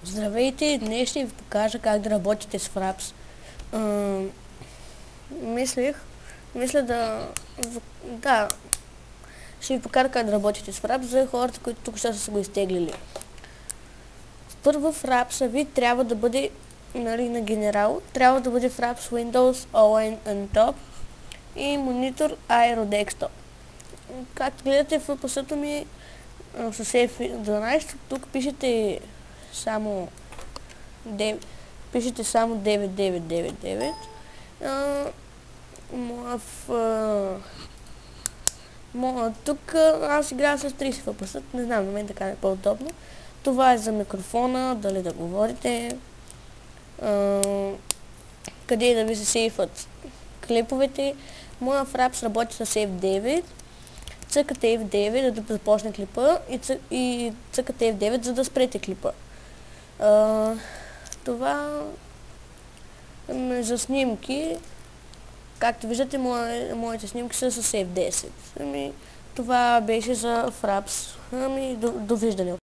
Здравейте, днес ще ви покажа как да работите с Fraps. Мисля да, ще ви покажа как да работите с Fraps за хората, които тук ще са го изтеглили. Първо Fraps ви трябва да бъде на генерал, трябва да бъде Fraps Windows All on Top и монитор Aero Desktop. Както гледате в въпросът ми с F12, тук пишете само 9999. Тук аз играя с 30 въпросът, не знам, на мен така е по-удобно. Това е за микрофона, дали да говорите, къде да ви се сейфат клиповете. Моя Fraps работи с F9. Цъкате F9, за да започне клипа и цъкате F9, за да спрете клипа. Това е за снимки. Както виждате, моите снимки са с F10. Това беше за Fraps. Довиждане.